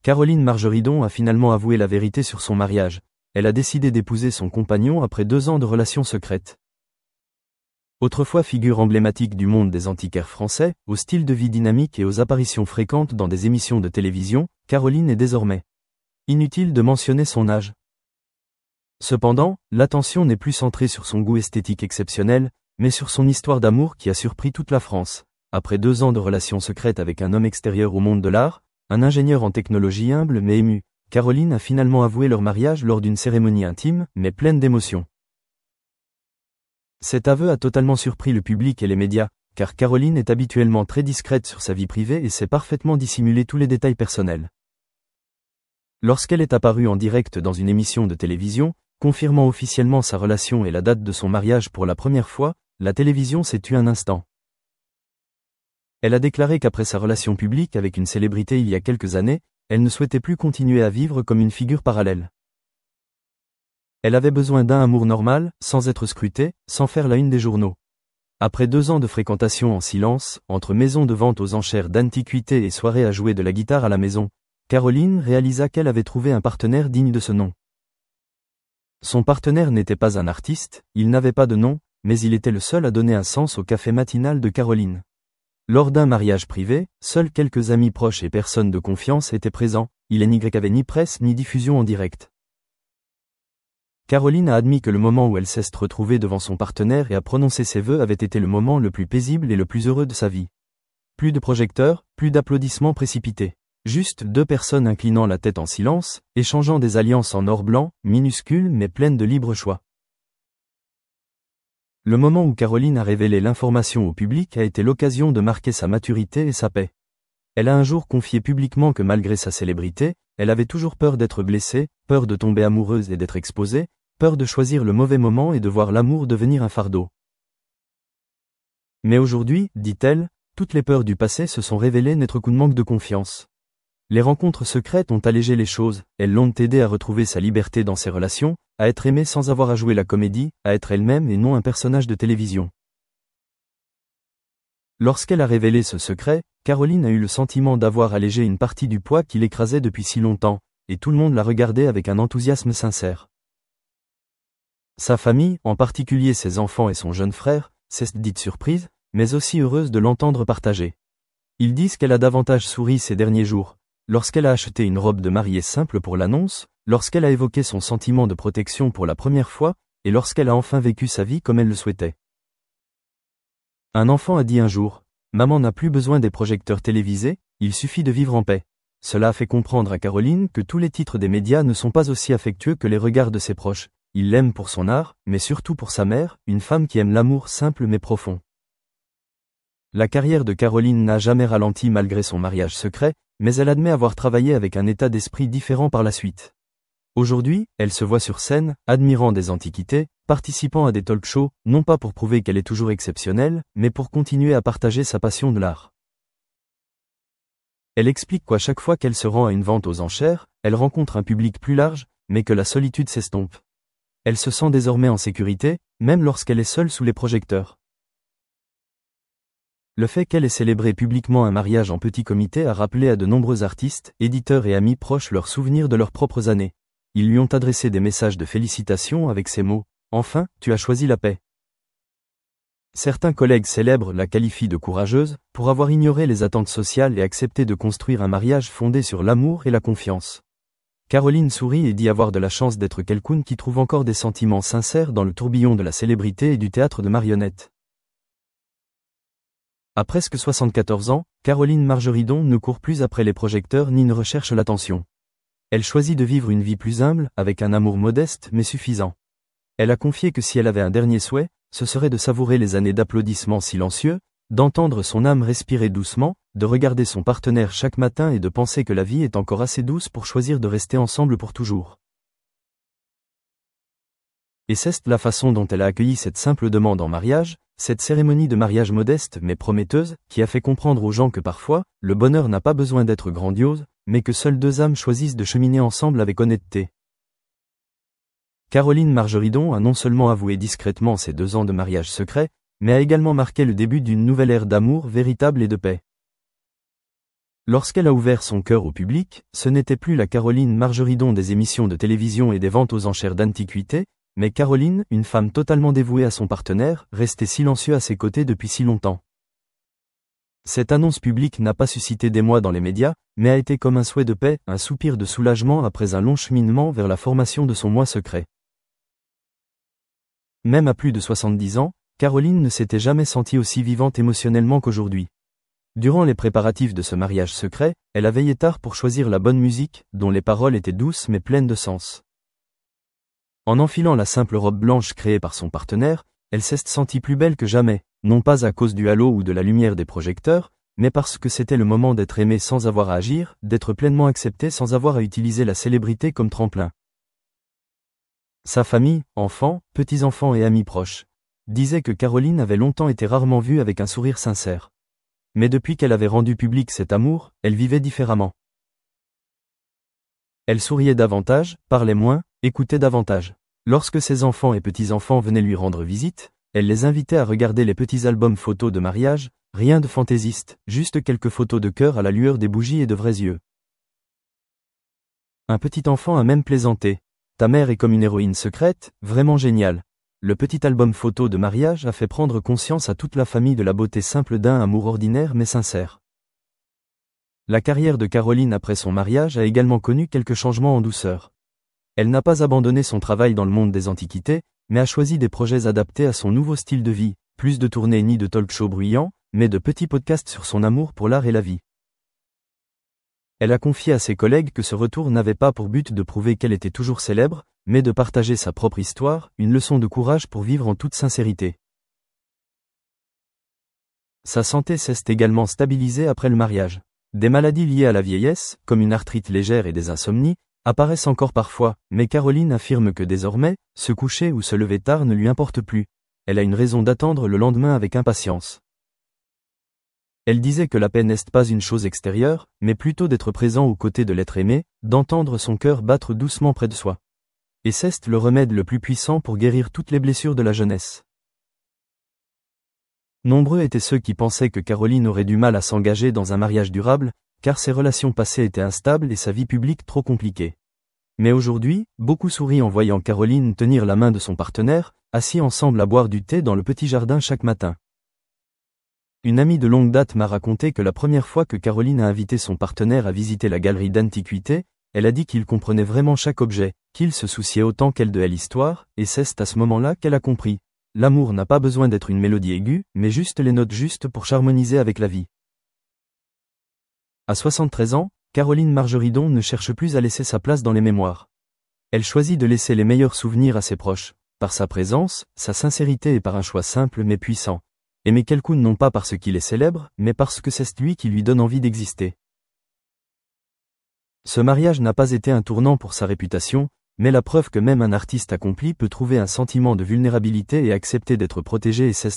Caroline Margeridon a finalement avoué la vérité sur son mariage. Elle a décidé d'épouser son compagnon après 2 ans de relations secrètes. Autrefois figure emblématique du monde des antiquaires français, au style de vie dynamique et aux apparitions fréquentes dans des émissions de télévision, Caroline est désormais inutile de mentionner son âge. Cependant, l'attention n'est plus centrée sur son goût esthétique exceptionnel, mais sur son histoire d'amour qui a surpris toute la France. Après 2 ans de relations secrètes avec un homme extérieur au monde de l'art, un ingénieur en technologie humble mais ému, Caroline a finalement avoué leur mariage lors d'une cérémonie intime, mais pleine d'émotions. Cet aveu a totalement surpris le public et les médias, car Caroline est habituellement très discrète sur sa vie privée et sait parfaitement dissimuler tous les détails personnels. Lorsqu'elle est apparue en direct dans une émission de télévision, confirmant officiellement sa relation et la date de son mariage pour la première fois, la télévision s'est tue un instant. Elle a déclaré qu'après sa relation publique avec une célébrité il y a quelques années, elle ne souhaitait plus continuer à vivre comme une figure parallèle. Elle avait besoin d'un amour normal, sans être scrutée, sans faire la une des journaux. Après 2 ans de fréquentation en silence, entre maisons de vente aux enchères d'antiquités et soirées à jouer de la guitare à la maison, Caroline réalisa qu'elle avait trouvé un partenaire digne de ce nom. Son partenaire n'était pas un artiste, il n'avait pas de nom, mais il était le seul à donner un sens au café matinal de Caroline. Lors d'un mariage privé, seuls quelques amis proches et personnes de confiance étaient présents, il n'y avait ni presse ni diffusion en direct. Caroline a admis que le moment où elle s'est retrouvée devant son partenaire et a prononcé ses vœux avait été le moment le plus paisible et le plus heureux de sa vie. Plus de projecteurs, plus d'applaudissements précipités. Juste 2 personnes inclinant la tête en silence, échangeant des alliances en or blanc, minuscules mais pleines de libre choix. Le moment où Caroline a révélé l'information au public a été l'occasion de marquer sa maturité et sa paix. Elle a un jour confié publiquement que malgré sa célébrité, elle avait toujours peur d'être blessée, peur de tomber amoureuse et d'être exposée, peur de choisir le mauvais moment et de voir l'amour devenir un fardeau. Mais aujourd'hui, dit-elle, toutes les peurs du passé se sont révélées n'être qu'un manque de confiance. Les rencontres secrètes ont allégé les choses, elles l'ont aidée à retrouver sa liberté dans ses relations, à être aimée sans avoir à jouer la comédie, à être elle-même et non un personnage de télévision. Lorsqu'elle a révélé ce secret, Caroline a eu le sentiment d'avoir allégé une partie du poids qui l'écrasait depuis si longtemps, et tout le monde la regardait avec un enthousiasme sincère. Sa famille, en particulier ses enfants et son jeune frère, s'est dite surprise, mais aussi heureuse de l'entendre partager. Ils disent qu'elle a davantage souri ces derniers jours, lorsqu'elle a acheté une robe de mariée simple pour l'annonce, lorsqu'elle a évoqué son sentiment de protection pour la première fois, et lorsqu'elle a enfin vécu sa vie comme elle le souhaitait. Un enfant a dit un jour, « Maman n'a plus besoin des projecteurs télévisés, il suffit de vivre en paix ». Cela a fait comprendre à Caroline que tous les titres des médias ne sont pas aussi affectueux que les regards de ses proches. Il l'aime pour son art, mais surtout pour sa mère, une femme qui aime l'amour simple mais profond. La carrière de Caroline n'a jamais ralenti malgré son mariage secret, mais elle admet avoir travaillé avec un état d'esprit différent par la suite. Aujourd'hui, elle se voit sur scène, admirant des antiquités, participant à des talk-shows, non pas pour prouver qu'elle est toujours exceptionnelle, mais pour continuer à partager sa passion de l'art. Elle explique qu'à chaque fois qu'elle se rend à une vente aux enchères, elle rencontre un public plus large, mais que la solitude s'estompe. Elle se sent désormais en sécurité, même lorsqu'elle est seule sous les projecteurs. Le fait qu'elle ait célébré publiquement un mariage en petit comité a rappelé à de nombreux artistes, éditeurs et amis proches leurs souvenirs de leurs propres années. Ils lui ont adressé des messages de félicitations avec ces mots « Enfin, tu as choisi la paix ». Certains collègues célèbres la qualifient de courageuse, pour avoir ignoré les attentes sociales et accepté de construire un mariage fondé sur l'amour et la confiance. Caroline sourit et dit avoir de la chance d'être quelqu'un qui trouve encore des sentiments sincères dans le tourbillon de la célébrité et du théâtre de marionnettes. À presque 74 ans, Caroline Margeridon ne court plus après les projecteurs ni ne recherche l'attention. Elle choisit de vivre une vie plus humble, avec un amour modeste mais suffisant. Elle a confié que si elle avait un dernier souhait, ce serait de savourer les années d'applaudissements silencieux, d'entendre son âme respirer doucement, de regarder son partenaire chaque matin et de penser que la vie est encore assez douce pour choisir de rester ensemble pour toujours. Et c'est la façon dont elle a accueilli cette simple demande en mariage, cette cérémonie de mariage modeste mais prometteuse, qui a fait comprendre aux gens que parfois, le bonheur n'a pas besoin d'être grandiose, mais que seules 2 âmes choisissent de cheminer ensemble avec honnêteté. Caroline Margeridon a non seulement avoué discrètement ses 2 ans de mariage secret, mais a également marqué le début d'une nouvelle ère d'amour véritable et de paix. Lorsqu'elle a ouvert son cœur au public, ce n'était plus la Caroline Margeridon des émissions de télévision et des ventes aux enchères d'antiquités, mais Caroline, une femme totalement dévouée à son partenaire, restée silencieux à ses côtés depuis si longtemps. Cette annonce publique n'a pas suscité d'émoi dans les médias, mais a été comme un souhait de paix, un soupir de soulagement après un long cheminement vers la formation de son moi secret. Même à plus de 70 ans, Caroline ne s'était jamais sentie aussi vivante émotionnellement qu'aujourd'hui. Durant les préparatifs de ce mariage secret, elle a veillé tard pour choisir la bonne musique, dont les paroles étaient douces mais pleines de sens. En enfilant la simple robe blanche créée par son partenaire, elle s'est sentie plus belle que jamais, non pas à cause du halo ou de la lumière des projecteurs, mais parce que c'était le moment d'être aimée sans avoir à agir, d'être pleinement acceptée sans avoir à utiliser la célébrité comme tremplin. Sa famille, enfants, petits-enfants et amis proches, disaient que Caroline avait longtemps été rarement vue avec un sourire sincère. Mais depuis qu'elle avait rendu public cet amour, elle vivait différemment. Elle souriait davantage, parlait moins, écoutait davantage. Lorsque ses enfants et petits-enfants venaient lui rendre visite, elle les invitait à regarder les petits albums photos de mariage, rien de fantaisiste, juste quelques photos de cœur à la lueur des bougies et de vrais yeux. Un petit enfant a même plaisanté. Ta mère est comme une héroïne secrète, vraiment géniale. Le petit album photo de mariage a fait prendre conscience à toute la famille de la beauté simple d'un amour ordinaire mais sincère. La carrière de Caroline après son mariage a également connu quelques changements en douceur. Elle n'a pas abandonné son travail dans le monde des antiquités, mais a choisi des projets adaptés à son nouveau style de vie, plus de tournées ni de talk-show bruyants, mais de petits podcasts sur son amour pour l'art et la vie. Elle a confié à ses collègues que ce retour n'avait pas pour but de prouver qu'elle était toujours célèbre, mais de partager sa propre histoire, une leçon de courage pour vivre en toute sincérité. Sa santé s'est également stabilisée après le mariage. Des maladies liées à la vieillesse, comme une arthrite légère et des insomnies, apparaissent encore parfois, mais Caroline affirme que désormais, se coucher ou se lever tard ne lui importe plus. Elle a une raison d'attendre le lendemain avec impatience. Elle disait que la paix n'est pas une chose extérieure, mais plutôt d'être présent aux côtés de l'être aimé, d'entendre son cœur battre doucement près de soi. Et c'est le remède le plus puissant pour guérir toutes les blessures de la jeunesse. Nombreux étaient ceux qui pensaient que Caroline aurait du mal à s'engager dans un mariage durable, car ses relations passées étaient instables et sa vie publique trop compliquée. Mais aujourd'hui, beaucoup sourient en voyant Caroline tenir la main de son partenaire, assis ensemble à boire du thé dans le petit jardin chaque matin. Une amie de longue date m'a raconté que la première fois que Caroline a invité son partenaire à visiter la galerie d'antiquités, elle a dit qu'il comprenait vraiment chaque objet, qu'il se souciait autant qu'elle de l'histoire, et c'est à ce moment-là qu'elle a compris. L'amour n'a pas besoin d'être une mélodie aiguë, mais juste les notes justes pour s'harmoniser avec la vie. À 73 ans, Caroline Margeridon ne cherche plus à laisser sa place dans les mémoires. Elle choisit de laisser les meilleurs souvenirs à ses proches, par sa présence, sa sincérité et par un choix simple mais puissant. Aimer quelqu'un non pas parce qu'il est célèbre, mais parce que c'est lui qui lui donne envie d'exister. Ce mariage n'a pas été un tournant pour sa réputation, mais la preuve que même un artiste accompli peut trouver un sentiment de vulnérabilité et accepter d'être protégé, et c'est